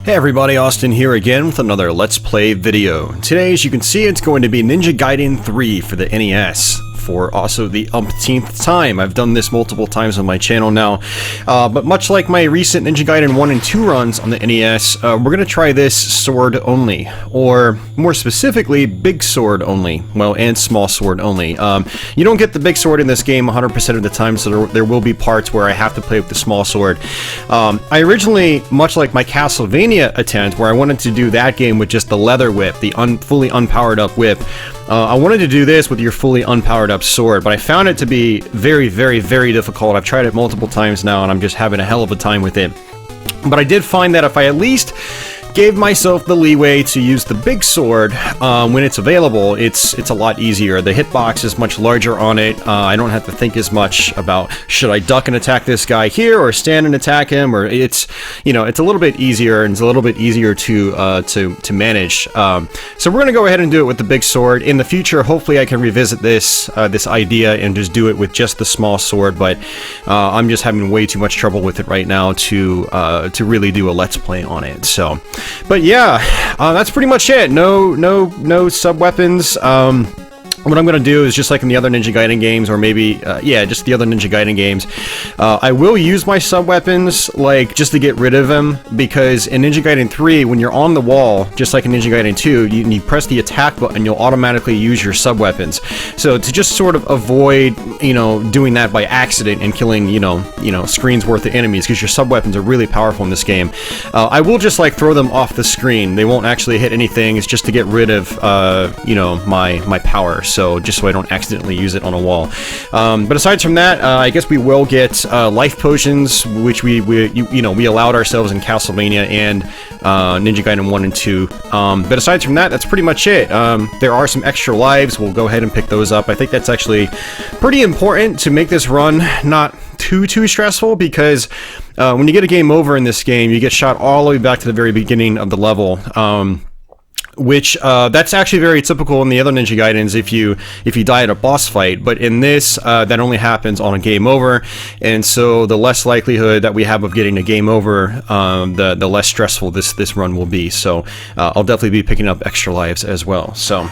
Hey everybody, Austin here again with another Let's Play video. Today, as you can see, it's going to be Ninja Gaiden 3 for the NES. For also the umpteenth time. I've done this multiple times on my channel now, but much like my recent Ninja Gaiden 1 and 2 runs on the NES, we're going to try this sword only, or more specifically, big sword only, well, and small sword only. You don't get the big sword in this game 100% of the time, so there will be parts where I have to play with the small sword. I originally, much like my Castlevania attempt, where I wanted to do that game with just the leather whip, the fully unpowered up whip, I wanted to do this with your fully unpowered up sword, but I found it to be very, very, very difficult. I've tried it multiple times now, and I'm just having a hell of a time with it. But I did find that if I at least gave myself the leeway to use the big sword when it's available, it's a lot easier. The hitbox is much larger on it. I don't have to think as much about should I duck and attack this guy here or stand and attack him, or it's a little bit easier, and it's a little bit easier to manage. So we're gonna go ahead and do it with the big sword. In the future, hopefully I can revisit this idea and just do it with just the small sword, but I'm just having way too much trouble with it right now to really do a let's play on it. So. But yeah, that's pretty much it. No sub-weapons. What I'm going to do is just like in the other Ninja Gaiden games, or maybe, just the other Ninja Gaiden games, I will use my sub-weapons, like, just to get rid of them, because in Ninja Gaiden 3, when you're on the wall, just like in Ninja Gaiden 2, you press the attack button, you'll automatically use your sub-weapons. So to just sort of avoid, doing that by accident and killing, screens worth of enemies, because your sub-weapons are really powerful in this game, I will just, like, throw them off the screen. They won't actually hit anything. It's just to get rid of, my power. So just so I don't accidentally use it on a wall. But aside from that, I guess we will get life potions, which we allowed ourselves in Castlevania and Ninja Gaiden 1 and 2. But aside from that, that's pretty much it. There are some extra lives. We'll go ahead and pick those up. I think that's actually pretty important to make this run not too stressful, because when you get a game over in this game, you get shot all the way back to the very beginning of the level. Which that's actually very typical in the other Ninja Gaidens if you die at a boss fight, but in this that only happens on a game over, and so the less likelihood that we have of getting a game over, the less stressful this run will be. So I'll definitely be picking up extra lives as well. So,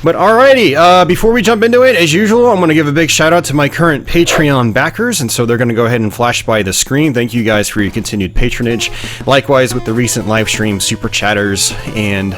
but alrighty, before we jump into it, as usual, I'm going to give a big shout out to my current Patreon backers, and so they're going to go ahead and flash by the screen. Thank you guys for your continued patronage. Likewise with the recent live stream super chatters and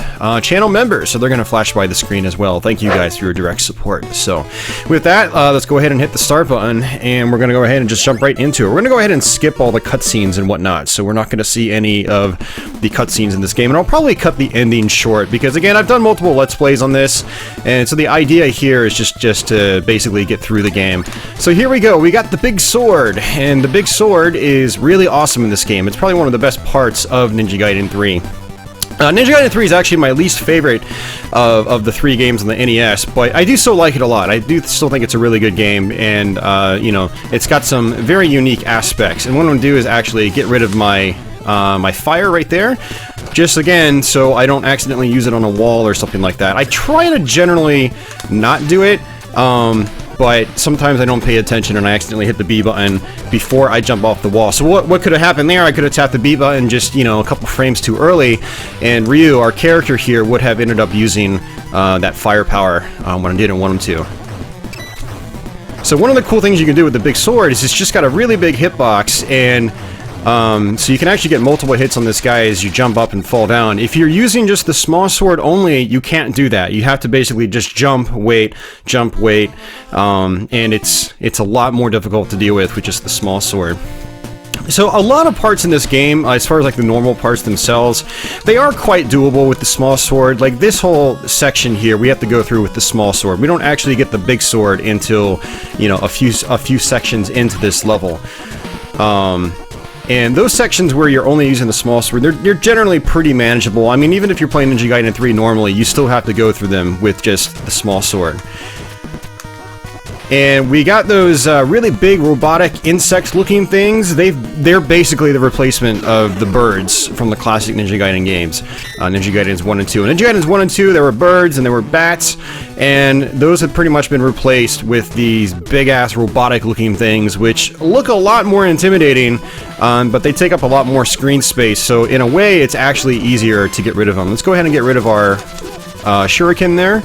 channel members, so they're going to flash by the screen as well. Thank you guys for your direct support. So with that, let's go ahead and hit the start button, and we're going to go ahead and just jump right into it. We're going to go ahead and skip all the cutscenes and whatnot, so we're not going to see any of the cutscenes in this game, and I'll probably cut the ending short, because again, I've done multiple Let's Plays on this, and so the idea here is just to basically get through the game. So here we go. We got the big sword, and the big sword is really awesome in this game. It's probably one of the best parts of Ninja Gaiden 3. Ninja Gaiden 3 is actually my least favorite of the 3 games on the NES, but I do still like it a lot. I do still think it's a really good game, and, it's got some very unique aspects. And what I'm going to do is actually get rid of my my fire right there, just again, so I don't accidentally use it on a wall or something like that. I try to generally not do it, but sometimes I don't pay attention and I accidentally hit the B button before I jump off the wall. So what could have happened there? I could have tapped the B button just, a couple frames too early, and Ryu, our character here, would have ended up using that firepower when I didn't want him to. So one of the cool things you can do with the big sword is it's just got a really big hitbox, and so you can actually get multiple hits on this guy as you jump up and fall down. If you're using just the small sword only, you can't do that. You have to basically just jump, wait, and it's a lot more difficult to deal with just the small sword. So a lot of parts in this game, as far as like the normal parts themselves, they are quite doable with the small sword. Like this whole section here, we have to go through with the small sword. We don't actually get the big sword until, a few sections into this level. And those sections where you're only using the small sword, they're generally pretty manageable. I mean, even if you're playing Ninja Gaiden 3 normally, you still have to go through them with just the small sword. And we got those really big robotic insect-looking things. They're basically the replacement of the birds from the classic Ninja Gaiden games. Ninja Gaidens 1 and 2. In Ninja Gaidens 1 and 2, there were birds and there were bats, and those have pretty much been replaced with these big-ass robotic-looking things, which look a lot more intimidating, but they take up a lot more screen space, so in a way, it's actually easier to get rid of them. Let's go ahead and get rid of our shuriken there.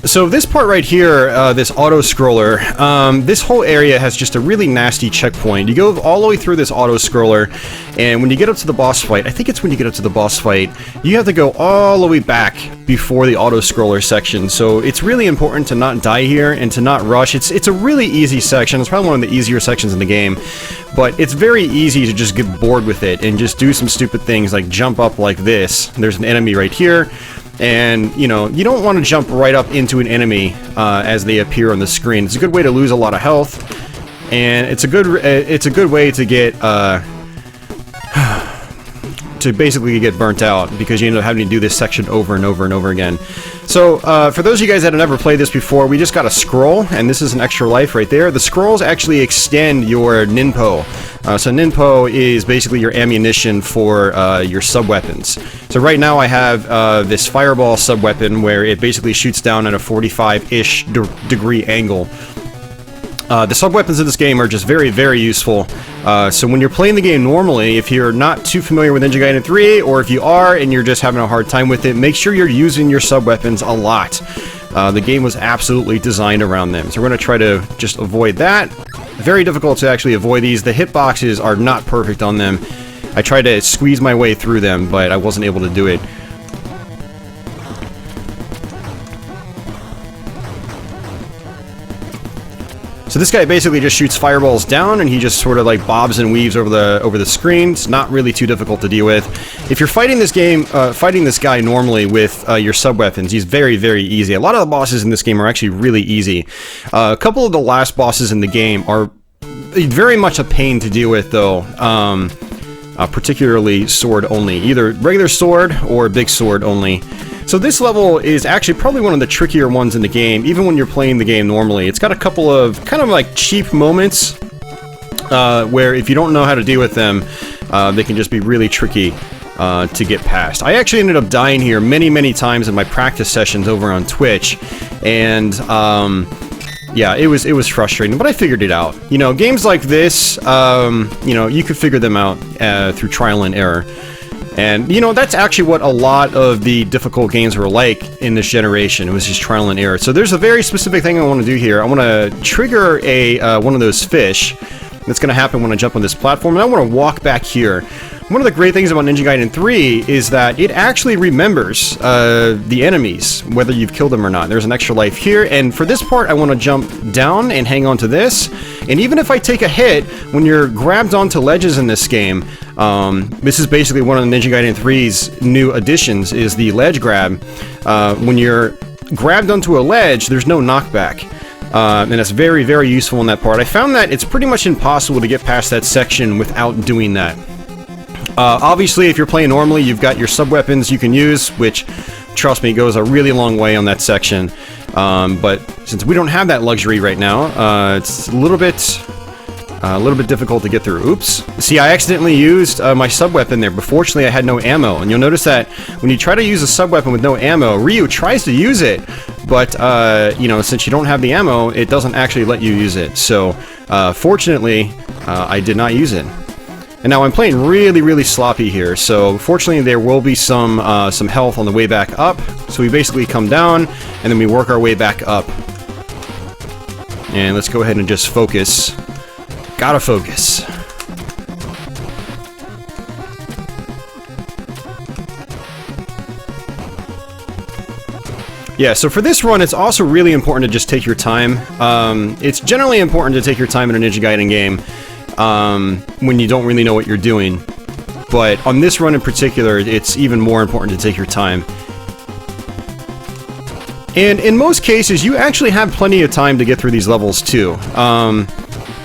So this part right here, this auto-scroller, this whole area has just a really nasty checkpoint. You go all the way through this auto-scroller, and when you get up to the boss fight, I think it's when you get up to the boss fight, you have to go all the way back before the auto-scroller section. So it's really important to not die here and to not rush. It's a really easy section. It's probably one of the easier sections in the game, but it's very easy to just get bored with it and just do some stupid things like jump up like this. There's an enemy right here. And, you know, you don't want to jump right up into an enemy as they appear on the screen. It's a good way to lose a lot of health, and it's a good way to get to basically get burnt out, because you end up having to do this section over and over and over again. So, for those of you guys that have never played this before, we just got a scroll, and this is an extra life right there. The scrolls actually extend your ninpo. So ninpo is basically your ammunition for your sub-weapons. So right now I have this fireball sub-weapon where it basically shoots down at a 45-ish degree angle. The sub-weapons in this game are just very, very useful. So when you're playing the game normally, if you're not too familiar with Ninja Gaiden 3, or if you are and you're just having a hard time with it, make sure you're using your sub-weapons a lot. The game was absolutely designed around them. So we're going to try to just avoid that. Very difficult to actually avoid these. The hitboxes are not perfect on them. I tried to squeeze my way through them, but I wasn't able to do it. So this guy basically just shoots fireballs down, and he just sort of like bobs and weaves over the screen. It's not really too difficult to deal with. If you're fighting this game, fighting this guy normally with your sub-weapons, he's very, very easy. A lot of the bosses in this game are actually really easy. A couple of the last bosses in the game are very much a pain to deal with, though. Particularly sword only, either regular sword or big sword only. So this level is actually probably one of the trickier ones in the game, even when you're playing the game normally. It's got a couple of kind of like cheap moments where if you don't know how to deal with them, they can just be really tricky to get past. I actually ended up dying here many, many times in my practice sessions over on Twitch, and yeah, it was frustrating, but I figured it out. You know, games like this, you know, you could figure them out through trial and error. And, you know, that's actually what a lot of the difficult games were like in this generation. It was just trial and error. So there's a very specific thing I want to do here. I want to trigger one of those fish. That's going to happen when I jump on this platform, and I want to walk back here. One of the great things about Ninja Gaiden 3 is that it actually remembers the enemies, whether you've killed them or not. There's an extra life here, and for this part I want to jump down and hang on to this. And even if I take a hit, when you're grabbed onto ledges in this game, this is basically one of the Ninja Gaiden 3's new additions, is the ledge grab. When you're grabbed onto a ledge, there's no knockback. And that's very, very useful in that part. I found that it's pretty much impossible to get past that section without doing that. Obviously, if you're playing normally, you've got your sub-weapons you can use, which, trust me, goes a really long way on that section. But since we don't have that luxury right now, it's a little bit difficult to get through. Oops. See, I accidentally used my sub-weapon there, but fortunately I had no ammo. And you'll notice that when you try to use a sub-weapon with no ammo, Ryu tries to use it, but, you know, since you don't have the ammo, it doesn't actually let you use it. So, fortunately, I did not use it. And now I'm playing really, really sloppy here, so fortunately there will be some health on the way back up. So we basically come down, and then we work our way back up. And let's go ahead and just focus. Gotta focus. Yeah, so for this run, it's also really important to just take your time. It's generally important to take your time in a Ninja Gaiden game. When you don't really know what you're doing. But on this run in particular, it's even more important to take your time. And in most cases, you actually have plenty of time to get through these levels too.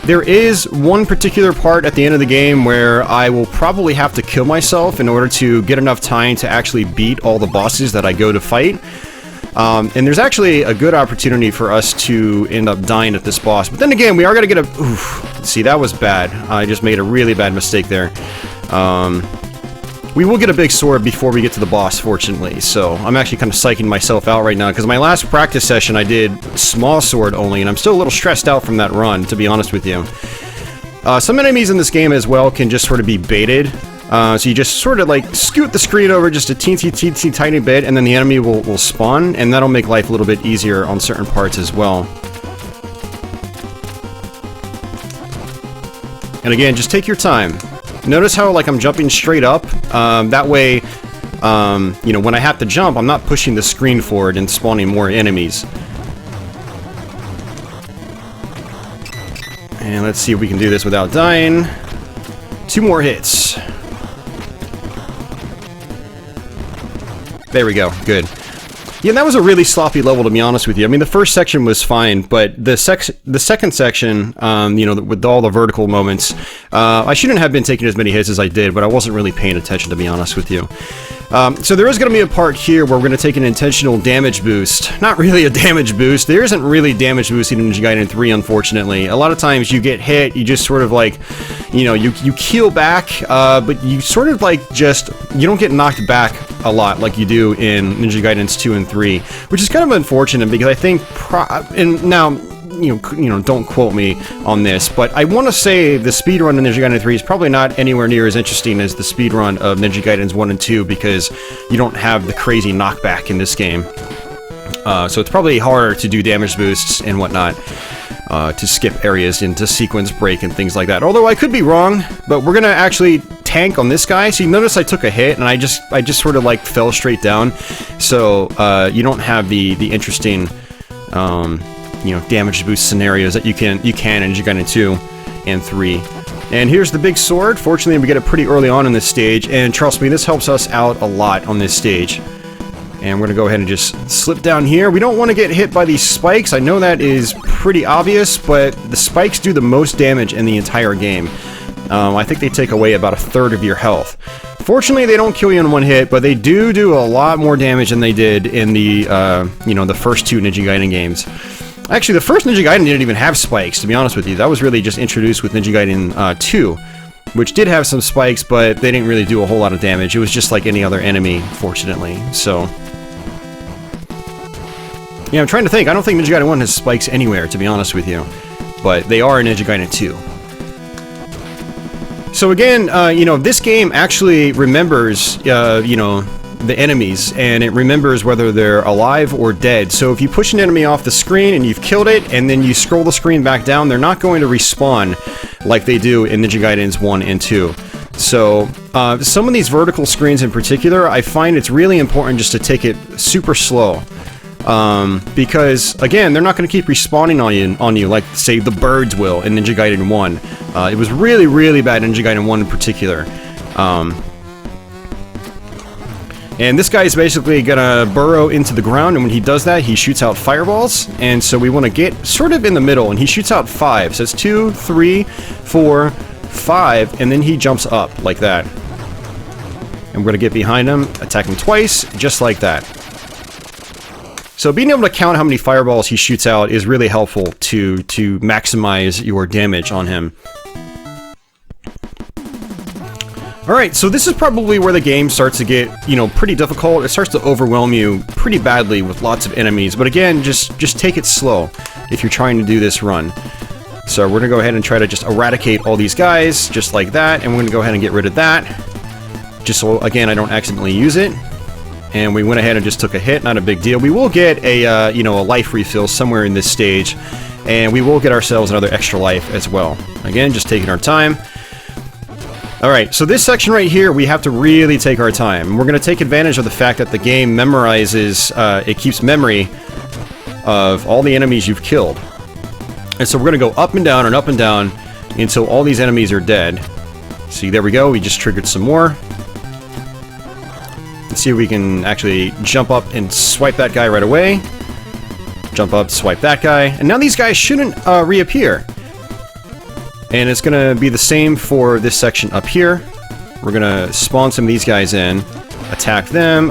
There is one particular part at the end of the game where I will probably have to kill myself in order to get enough time to actually beat all the bosses that I go to fight. And there's actually a good opportunity for us to end up dying at this boss. But then again, we are going to get a... Oof, see, that was bad. I just made a really bad mistake there. We will get a big sword before we get to the boss, fortunately. So I'm actually kind of psyching myself out right now, because my last practice session I did small sword only, and I'm still a little stressed out from that run, to be honest with you. Some enemies in this game as well can just sort of be baited. So you just sort of like scoot the screen over just a teensy tiny bit, and then the enemy will spawn, and that'll make life a little bit easier on certain parts as well. And again, just take your time. Notice how like I'm jumping straight up. That way, you know, when I have to jump, I'm not pushing the screen forward and spawning more enemies. And let's see if we can do this without dying. 2 more hits. There we go. Good. Yeah, that was a really sloppy level, to be honest with you. I mean, the first section was fine, but the second section, you know, with all the vertical moments, I shouldn't have been taking as many hits as I did, but I wasn't really paying attention, to be honest with you. So there is going to be a part here where we're going to take an intentional damage boost. Not really a damage boost. There isn't really damage boosting in Ninja Gaiden 3, unfortunately. A lot of times you get hit, you just sort of like, you know, you keel back, but you sort of like just, you don't get knocked back a lot like you do in Ninja Gaidens 2 and 3, which is kind of unfortunate because I think, and now, you know, don't quote me on this, but I want to say the speedrun in Ninja Gaiden 3 is probably not anywhere near as interesting as the speedrun of Ninja Gaidens 1 and 2 because you don't have the crazy knockback in this game. So it's probably harder to do damage boosts and whatnot, to skip areas into sequence break and things like that. Although I could be wrong, but we're gonna actually tank on this guy. So you notice I took a hit and I just sort of like fell straight down. So you don't have the interesting you know, damage boost scenarios that you can in Ninja Gaiden 2 and 3. And here's the big sword. Fortunately, we get it pretty early on in this stage, and trust me, this helps us out a lot on this stage. And we're gonna go ahead and just slip down here. We don't want to get hit by these spikes. I know that is pretty obvious, but the spikes do the most damage in the entire game. I think they take away about 1/3 of your health. Fortunately, they don't kill you in one hit, but they do a lot more damage than they did in the, you know, the first 2 Ninja Gaiden games. Actually, the first Ninja Gaiden didn't even have spikes, to be honest with you. That was really just introduced with Ninja Gaiden 2, which did have some spikes, but they didn't really do a whole lot of damage. It was just like any other enemy, fortunately. So, yeah, I'm trying to think. I don't think Ninja Gaiden 1 has spikes anywhere, to be honest with you. But they are in Ninja Gaiden 2. So again, you know, this game actually remembers, you know, the enemies, and it remembers whether they're alive or dead. So if you push an enemy off the screen and you've killed it, and then you scroll the screen back down, they're not going to respawn like they do in Ninja Gaidens 1 and 2. So some of these vertical screens in particular, I find it's really important just to take it super slow. Because again, they're not going to keep respawning on you like, say, the birds will in Ninja Gaiden 1. It was really bad in Ninja Gaiden 1 in particular. And this guy is basically gonna burrow into the ground, and when he does that, he shoots out fireballs, and so we want to get sort of in the middle, and he shoots out 5. So it's 2, 3, 4, 5, and then he jumps up like that. And we're gonna get behind him, attack him twice, just like that. So being able to count how many fireballs he shoots out is really helpful to maximize your damage on him. Alright, so this is probably where the game starts to get, you know, pretty difficult. It starts to overwhelm you pretty badly with lots of enemies. But again, just take it slow if you're trying to do this run. So we're going to go ahead and try to just eradicate all these guys, just like that. And we're going to go ahead and get rid of that. Just so, again, I don't accidentally use it. And we went ahead and just took a hit, not a big deal. We will get a, you know, a life refill somewhere in this stage. And we will get ourselves another extra life as well. Again, just taking our time. Alright, so this section right here, we have to really take our time. We're going to take advantage of the fact that the game memorizes, it keeps memory of all the enemies you've killed. And so we're going to go up and down until all these enemies are dead. See, there we go, we just triggered some more. Let's see if we can actually jump up and swipe that guy right away. Jump up, swipe that guy. And now these guys shouldn't reappear. And it's going to be the same for this section up here. We're going to spawn some of these guys in, attack them,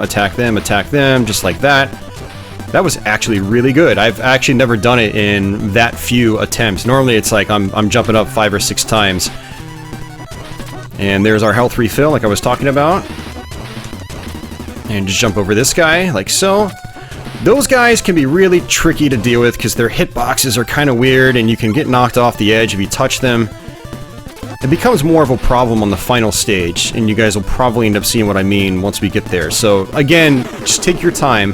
just like that. That was actually really good. I've actually never done it in that few attempts. Normally it's like I'm jumping up 5 or 6 times. And there's our health refill like I was talking about. And just jump over this guy, like so. Those guys can be really tricky to deal with because their hitboxes are kind of weird and you can get knocked off the edge if you touch them. It becomes more of a problem on the final stage, and you guys will probably end up seeing what I mean once we get there. So, again, just take your time.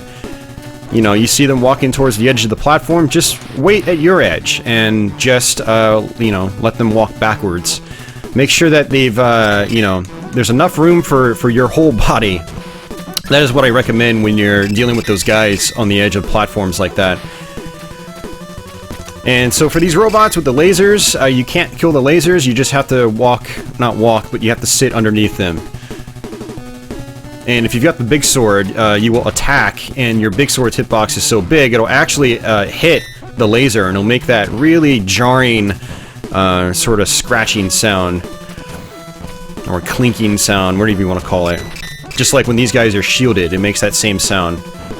You know, you see them walking towards the edge of the platform, just wait at your edge, and just, you know, let them walk backwards. Make sure that they've, you know, there's enough room for your whole body. That is what I recommend when you're dealing with those guys on the edge of platforms like that. And so for these robots with the lasers, you can't kill the lasers, you just have to not walk, but you have to sit underneath them. And if you've got the big sword, you will attack, and your big sword's hitbox is so big, it'll actually hit the laser, and it'll make that really jarring, sort of scratching sound. Or clinking sound, whatever you want to call it. Just like when these guys are shielded, it makes that same sound.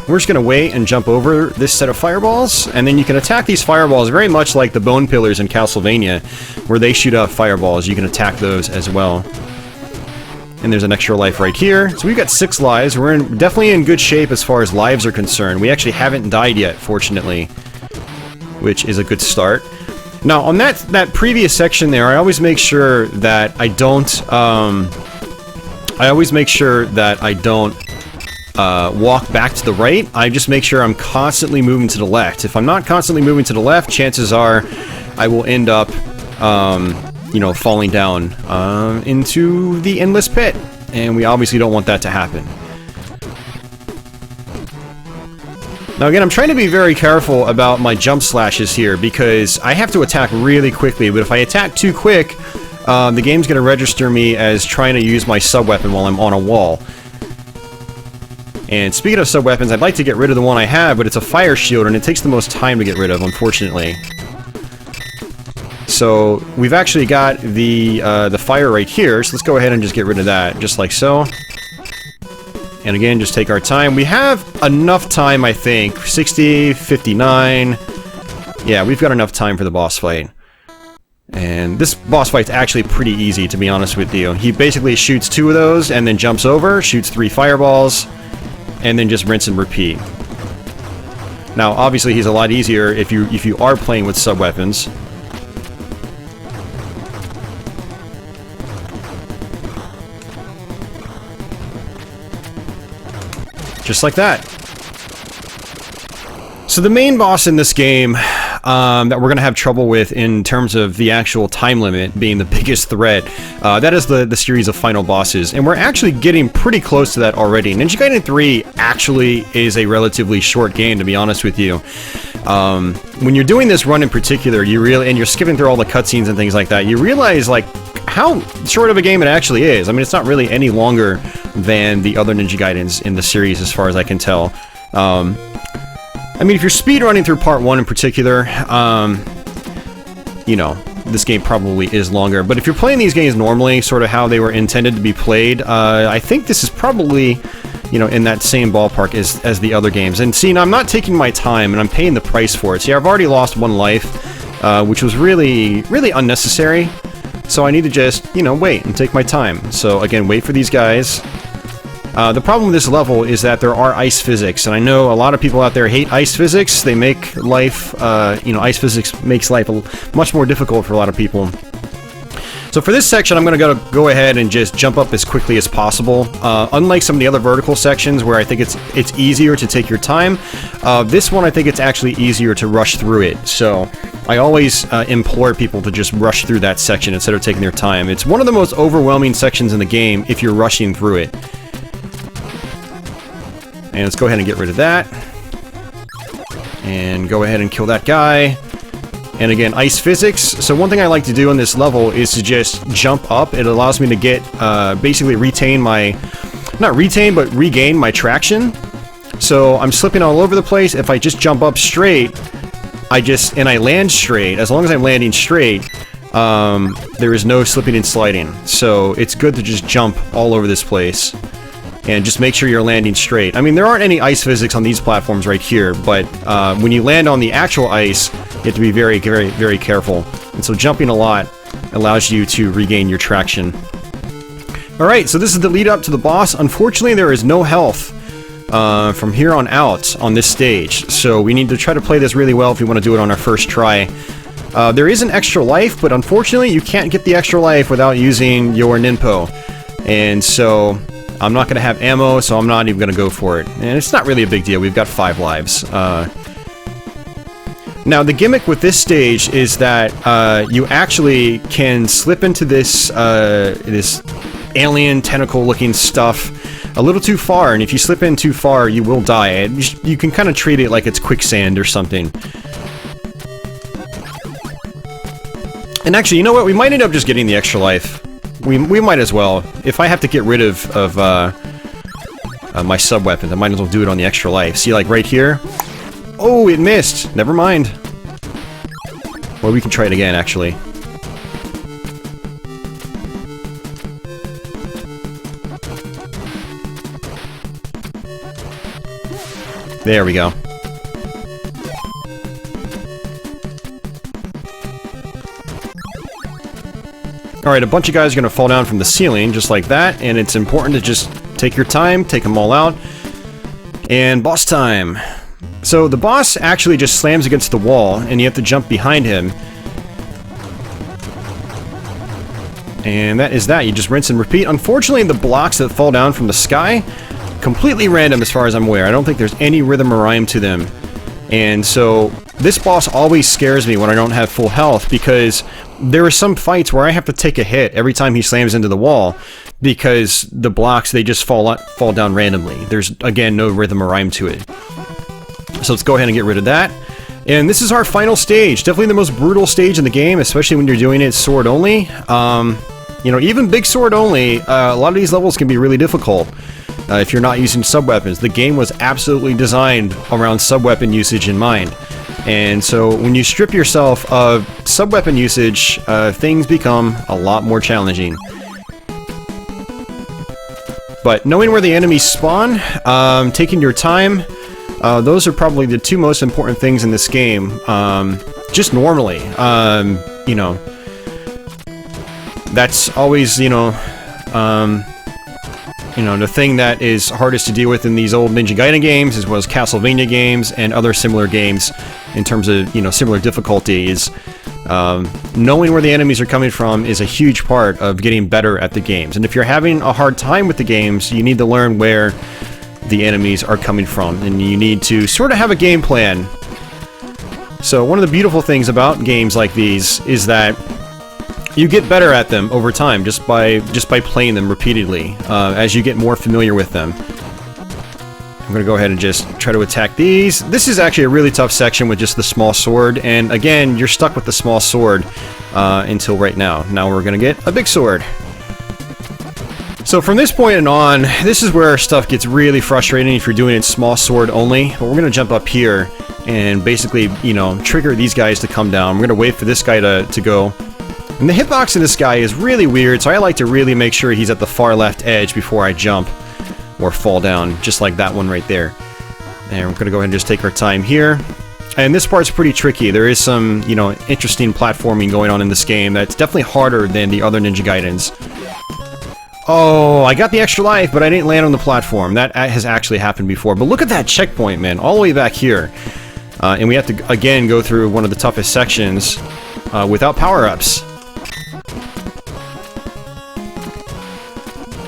We're just going to wait and jump over this set of fireballs, and then you can attack these fireballs very much like the bone pillars in Castlevania, where they shoot out fireballs. You can attack those as well. And there's an extra life right here. So we've got 6 lives. We're definitely in good shape as far as lives are concerned. We actually haven't died yet, fortunately, which is a good start. Now, on that previous section there, I always make sure that I don't, walk back to the right. I just make sure I'm constantly moving to the left. If I'm not constantly moving to the left, chances are I will end up, you know, falling down into the endless pit. And we obviously don't want that to happen. Now again, I'm trying to be very careful about my jump slashes here because I have to attack really quickly, but if I attack too quick, the game's going to register me as trying to use my sub-weapon while I'm on a wall. And speaking of sub-weapons, I'd like to get rid of the one I have, but it's a fire shield, and it takes the most time to get rid of, unfortunately. So, we've actually got the fire right here, so let's go ahead and just get rid of that, just like so. And again, just take our time. We have enough time, I think. 60, 59... Yeah, we've got enough time for the boss fight. And this boss fight's actually pretty easy, to be honest with you. He basically shoots 2 of those, and then jumps over, shoots 3 fireballs, and then just rinse and repeat. Now, obviously, he's a lot easier if you are playing with sub-weapons. Just like that. So the main boss in this game that we're going to have trouble with in terms of the actual time limit being the biggest threat, that is the series of final bosses. And we're actually getting pretty close to that already. Ninja Gaiden 3 actually is a relatively short game, to be honest with you. When you're doing this run in particular, and you're skipping through all the cutscenes and things like that, you realize like how short of a game it actually is. I mean, it's not really any longer than the other Ninja Gaidens in the series as far as I can tell. I mean, if you're speedrunning through part 1 in particular, you know, this game probably is longer. But if you're playing these games normally, sort of how they were intended to be played, I think this is probably, you know, in that same ballpark as the other games. And see, now I'm not taking my time, and I'm paying the price for it. See, I've already lost 1 life, which was really, really unnecessary. So I need to just, you know, wait and take my time. So again, wait for these guys. The problem with this level is that there are ice physics, and I know a lot of people out there hate ice physics. They make life, you know, ice physics makes life much more difficult for a lot of people. So for this section, I'm going to go ahead and just jump up as quickly as possible. Unlike some of the other vertical sections where I think it's easier to take your time, this one I think it's actually easier to rush through it. So I always implore people to just rush through that section instead of taking their time. It's one of the most overwhelming sections in the game if you're rushing through it. And let's go ahead and get rid of that. And go ahead and kill that guy. And again, ice physics. So one thing I like to do on this level is to just jump up. It allows me to get, basically retain my, not retain, but regain my traction. So I'm slipping all over the place. If I just jump up straight, and I land straight, as long as I'm landing straight, there is no slipping and sliding. So it's good to just jump all over this place. and just make sure you're landing straight. I mean, there aren't any ice physics on these platforms right here, but when you land on the actual ice, you have to be very, very, very careful. And so jumping a lot allows you to regain your traction. Alright, so this is the lead up to the boss. Unfortunately, there is no health from here on out on this stage, so we need to try to play this really well if we want to do it on our first try. There is an extra life, but unfortunately you can't get the extra life without using your ninpo. And so I'm not going to have ammo, so I'm not even going to go for it. And it's not really a big deal. We've got 5 lives. Now, the gimmick with this stage is that you actually can slip into this, this alien tentacle-looking stuff a little too far, and if you slip in too far, you will die. You can kind of treat it like it's quicksand or something. And actually, you know what? We might end up just getting the extra life. We might as well. If I have to get rid of my sub-weapons, I might as well do it on the extra life. See, like right here? Oh, it missed! Never mind. Well, we can try it again, actually. There we go. Alright, a bunch of guys are going to fall down from the ceiling, just like that, and it's important to just take your time, take them all out. And boss time. So the boss actually just slams against the wall, and you have to jump behind him. And that is that. You just rinse and repeat. Unfortunately, the blocks that fall down from the sky, completely random as far as I'm aware. I don't think there's any rhythm or rhyme to them. And so this boss always scares me when I don't have full health, because there are some fights where I have to take a hit every time he slams into the wall, because the blocks, they just fall down randomly. There's, again, no rhythm or rhyme to it. So let's go ahead and get rid of that. And this is our final stage. Definitely the most brutal stage in the game, especially when you're doing it sword only. You know, even big sword only, a lot of these levels can be really difficult if you're not using sub-weapons. The game was absolutely designed around sub-weapon usage in mind. And so when you strip yourself of sub-weapon usage, things become a lot more challenging. But knowing where the enemies spawn, taking your time, those are probably the 2 most important things in this game. Just normally, you know, that's always, you know, the thing that is hardest to deal with in these old Ninja Gaiden games, as well as Castlevania games and other similar games in terms of, you know, similar difficulties. Knowing where the enemies are coming from is a huge part of getting better at the games. And if you're having a hard time with the games, you need to learn where the enemies are coming from, and you need to sort of have a game plan. So one of the beautiful things about games like these is that you get better at them over time just by playing them repeatedly as you get more familiar with them. I'm gonna go ahead and just try to attack these. This is actually a really tough section with just the small sword, and again, you're stuck with the small sword until right now. Now we're gonna get a big sword. So from this point on, this is where stuff gets really frustrating if you're doing it small sword only. But we're gonna jump up here and basically, you know, trigger these guys to come down. We're gonna wait for this guy to go. And the hitbox in this guy is really weird, so I like to really make sure he's at the far left edge before I jump or fall down, just like that one right there. And we're gonna go ahead and just take our time here. And this part's pretty tricky. There is some, you know, interesting platforming going on in this game that's definitely harder than the other Ninja Gaidens. Oh, I got the extra life, but I didn't land on the platform. That has actually happened before. But look at that checkpoint, man, all the way back here. And we have to, again, go through one of the toughest sections without power-ups.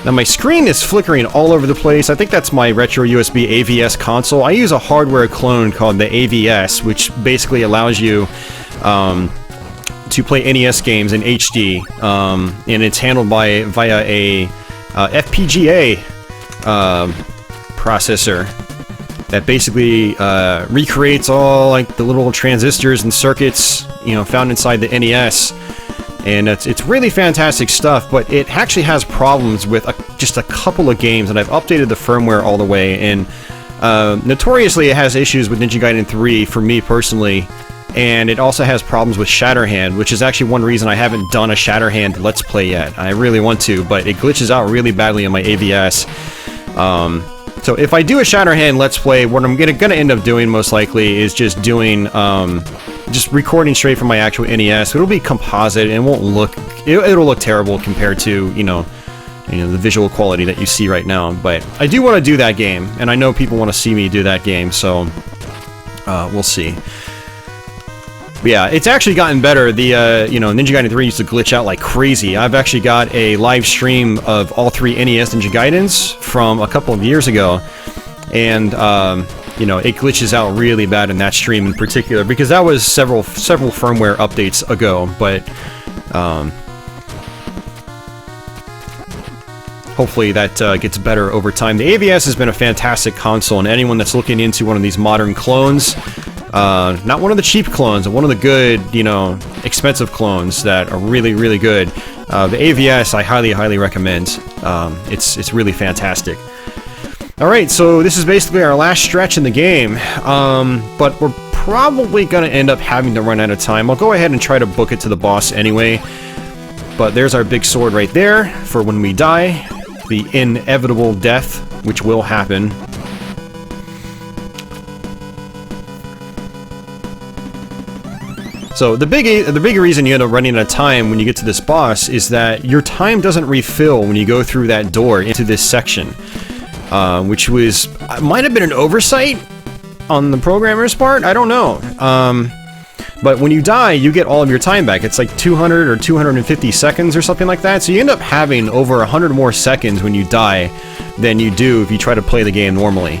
Now my screen is flickering all over the place. I think that's my retro USB AVS console. I use a hardware clone called the AVS, which basically allows you to play NES games in HD, and it's handled via a FPGA processor that basically recreates all like the little transistors and circuits, you know, found inside the NES. And it's really fantastic stuff, but it actually has problems with just a couple of games, and I've updated the firmware all the way, and notoriously it has issues with Ninja Gaiden 3 for me personally, and it also has problems with Shatterhand, which is actually one reason I haven't done a Shatterhand Let's Play yet. I really want to, but it glitches out really badly on my AVS. So if I do a Shatterhand Let's Play, what I'm gonna end up doing most likely is just doing, just recording straight from my actual NES. It'll be composite and it won't look, it'll look terrible compared to, you know, the visual quality that you see right now. But I do want to do that game, and I know people want to see me do that game, so we'll see. But yeah, it's actually gotten better. The, you know, Ninja Gaiden 3 used to glitch out like crazy. I've actually got a live stream of all 3 NES Ninja Gaidens from a couple of years ago, and, you know, it glitches out really bad in that stream in particular, because that was several firmware updates ago, but, hopefully that gets better over time. The AVS has been a fantastic console, and anyone that's looking into one of these modern clones, not one of the cheap clones, but one of the good, you know, expensive clones that are really, really good. The AVS I highly recommend. It's really fantastic. Alright, so this is basically our last stretch in the game, but we're probably going to end up having to run out of time. I'll go ahead and try to book it to the boss anyway, but there's our big sword right there for when we die. The inevitable death, which will happen. So the big reason you end up running out of time when you get to this boss is that your time doesn't refill when you go through that door into this section, which might have been an oversight on the programmer's part. I don't know. But when you die, you get all of your time back. It's like 200 or 250 seconds or something like that. So you end up having over 100 more seconds when you die than you do if you try to play the game normally.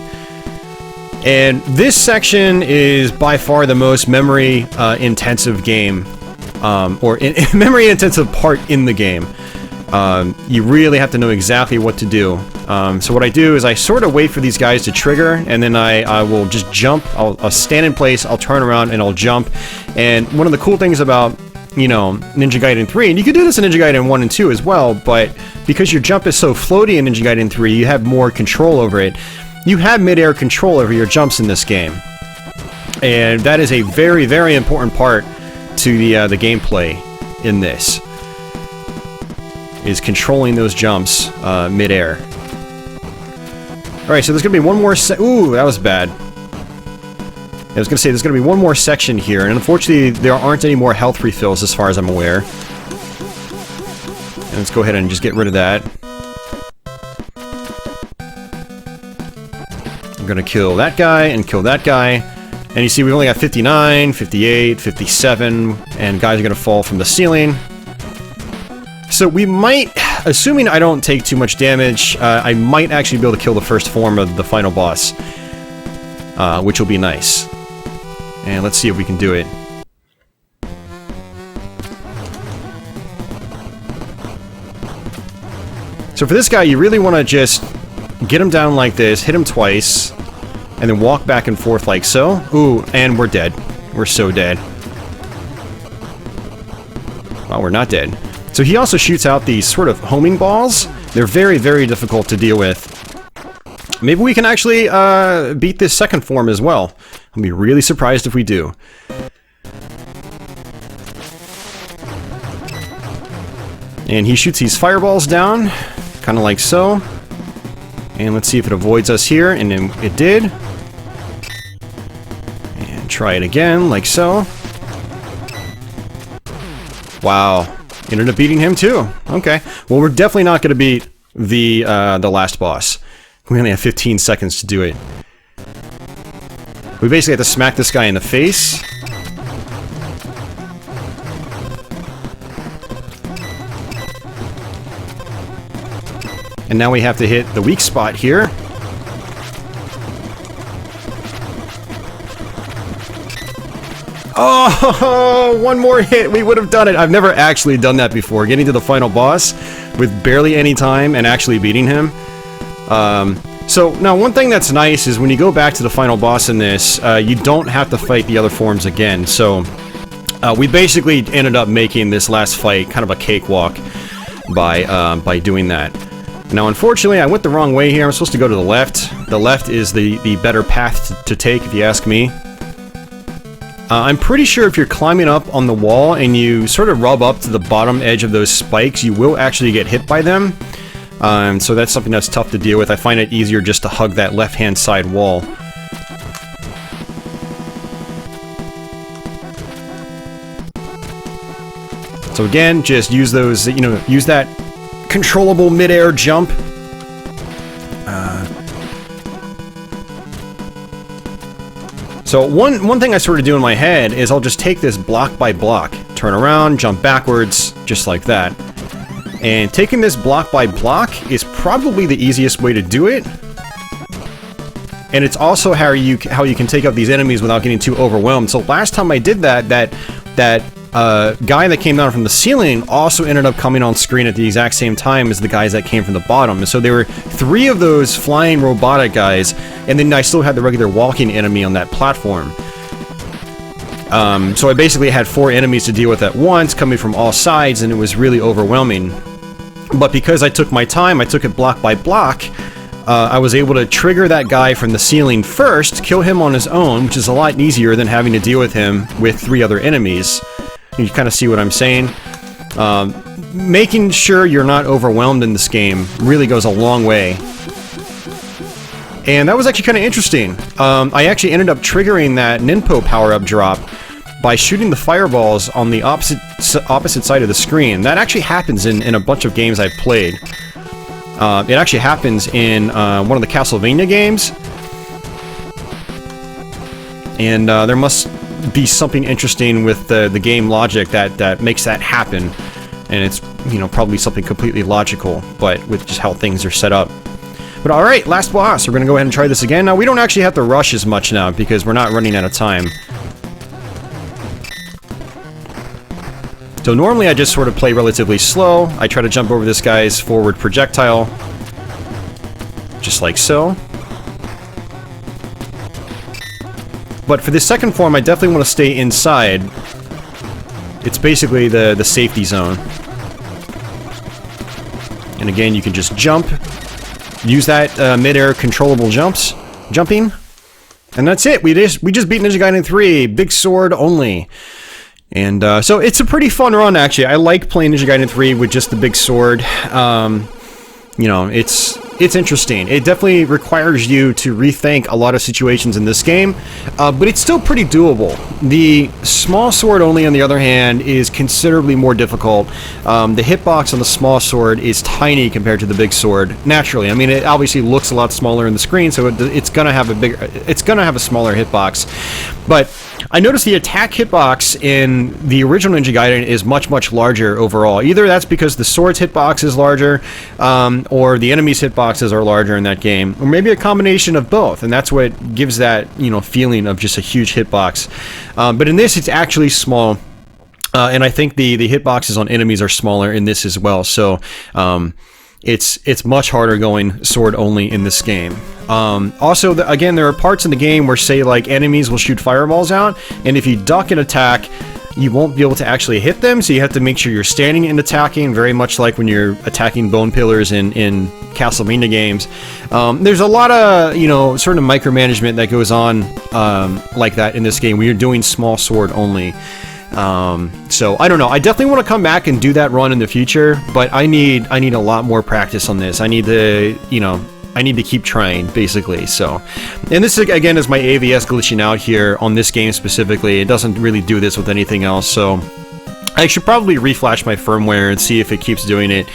And this section is by far the most memory intensive game, or memory intensive part in the game. You really have to know exactly what to do. So what I do is I sort of wait for these guys to trigger, and then I will just jump. I'll stand in place, I'll turn around, and I'll jump. And one of the cool things about, you know, Ninja Gaiden 3, and you can do this in Ninja Gaiden 1 and 2 as well, but because your jump is so floaty in Ninja Gaiden 3, you have more control over it. You have mid-air control over your jumps in this game. And that is a very, very important part to the gameplay in this, is controlling those jumps mid-air. Alright, so there's gonna be one more ooh, that was bad. I was gonna say, there's gonna be one more section here, and unfortunately there aren't any more health refills as far as I'm aware. And let's go ahead and just get rid of that. I'm gonna kill that guy and kill that guy. And you see we only got 59, 58, 57, and guys are gonna fall from the ceiling. So we might, assuming I don't take too much damage, I might actually be able to kill the first form of the final boss, which will be nice. And let's see if we can do it. So for this guy, you really want to just get him down like this, hit him twice, and then walk back and forth like so. Ooh, and we're dead. We're so dead. Well, we're not dead. So he also shoots out these sort of homing balls. They're very, very difficult to deal with. Maybe we can actually beat this second form as well. I'll be really surprised if we do. And he shoots these fireballs down, kind of like so. And let's see if it avoids us here, and then it did. And try it again, like so. Wow. Ended up beating him too. Okay. Well, we're definitely not going to beat the last boss. We only have 15 seconds to do it. We basically have to smack this guy in the face. And now we have to hit the weak spot here. Oh, one more hit, we would have done it. I've never actually done that before, getting to the final boss with barely any time and actually beating him. So now one thing that's nice is when you go back to the final boss in this, you don't have to fight the other forms again. So we basically ended up making this last fight kind of a cakewalk by doing that. Now unfortunately I went the wrong way here. I'm supposed to go to the left. The left is the better path to take, if you ask me. I'm pretty sure if you're climbing up on the wall and you sort of rub up to the bottom edge of those spikes, you will actually get hit by them. So that's something that's tough to deal with. I find it easier just to hug that left-hand side wall. So again, just use those, you know, use that controllable mid-air jump. So one thing I sort of do in my head is I'll just take this block by block, turn around, jump backwards, just like that. And taking this block by block is probably the easiest way to do it. And it's also how you can take out these enemies without getting too overwhelmed. So last time I did that guy that came down from the ceiling also ended up coming on screen at the exact same time as the guys that came from the bottom. And so there were 3 of those flying robotic guys, and then I still had the regular walking enemy on that platform. So I basically had 4 enemies to deal with at once, coming from all sides, and it was really overwhelming. But because I took my time, I took it block by block, I was able to trigger that guy from the ceiling first, kill him on his own, which is a lot easier than having to deal with him with 3 other enemies. You kind of see what I'm saying. Making sure you're not overwhelmed in this game really goes a long way. And that was actually kind of interesting. I actually ended up triggering that Ninpo power-up drop by shooting the fireballs on the opposite side of the screen. That actually happens in a bunch of games I've played. It actually happens in one of the Castlevania games. And there must be something interesting with the game logic that makes that happen, and it's, you know, probably something completely logical, but with just how things are set up. But alright, last boss. We're gonna go ahead and try this again. Now, we don't actually have to rush as much now because we're not running out of time. So normally I just sort of play relatively slow. I try to jump over this guy's forward projectile, just like so. But for this second form, I definitely want to stay inside. It's basically the safety zone. And again, you can just jump. Use that mid-air controllable jumping. And that's it. We just beat Ninja Gaiden 3. Big sword only. And so it's a pretty fun run, actually. I like playing Ninja Gaiden 3 with just the big sword. You know, it's interesting. It definitely requires you to rethink a lot of situations in this game, but it's still pretty doable. The small sword only, on the other hand, is considerably more difficult. The hitbox on the small sword is tiny compared to the big sword. Naturally, I mean, it obviously looks a lot smaller in the screen, so it's gonna have a smaller hitbox. But I noticed the attack hitbox in the original Ninja Gaiden is much larger overall. Either that's because the sword's hitbox is larger, or the enemy's hitboxes are larger in that game, or maybe a combination of both, and that's what gives that, you know, feeling of just a huge hitbox. But in this, it's actually small, and I think the hitboxes on enemies are smaller in this as well. So it's much harder going sword only in this game. Also, again, there are parts in the game where, say, like, enemies will shoot fireballs out, and if you duck an attack, you won't be able to actually hit them, so you have to make sure you're standing and attacking, very much like when you're attacking bone pillars in Castlevania games. There's a lot of, you know, sort of micromanagement that goes on like that in this game where you're doing small sword only. So I don't know. I definitely want to come back and do that run in the future, but I need a lot more practice on this. I need to, you know, I need to keep trying, basically. So, and this again is my AVS glitching out here on this game specifically. It doesn't really do this with anything else, so I should probably reflash my firmware and see if it keeps doing it,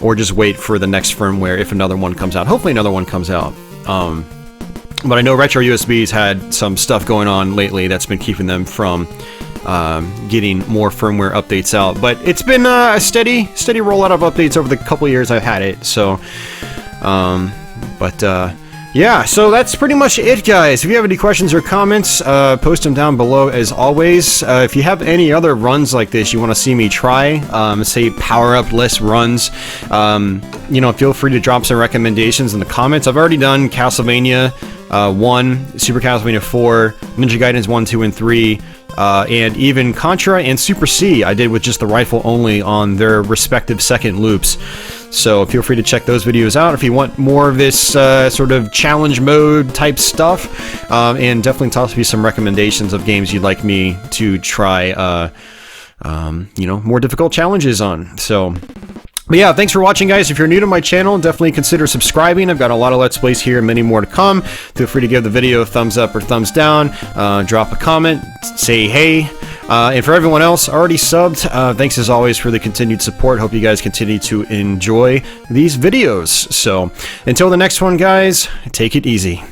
or just wait for the next firmware if another one comes out. Hopefully another one comes out. But I know Retro USB's had some stuff going on lately that's been keeping them from getting more firmware updates out. But it's been a steady rollout of updates over the couple years I've had it. So, yeah, so that's pretty much it, guys. If you have any questions or comments, post them down below as always. If you have any other runs like this you want to see me try, say power-up list runs, you know, feel free to drop some recommendations in the comments. I've already done Castlevania 1, Super Castlevania 4, Ninja Gaidens 1, 2, and 3, and even Contra and Super C I did with just the rifle only on their respective second loops. So feel free to check those videos out if you want more of this sort of challenge mode type stuff, and definitely toss me some recommendations of games you'd like me to try, you know, more difficult challenges on. So But yeah, thanks for watching, guys. If you're new to my channel, definitely consider subscribing. I've got a lot of Let's Plays here and many more to come. Feel free to give the video a thumbs up or thumbs down. Drop a comment, say hey. And for everyone else already subbed, thanks as always for the continued support. Hope you guys continue to enjoy these videos. So, until the next one, guys, take it easy.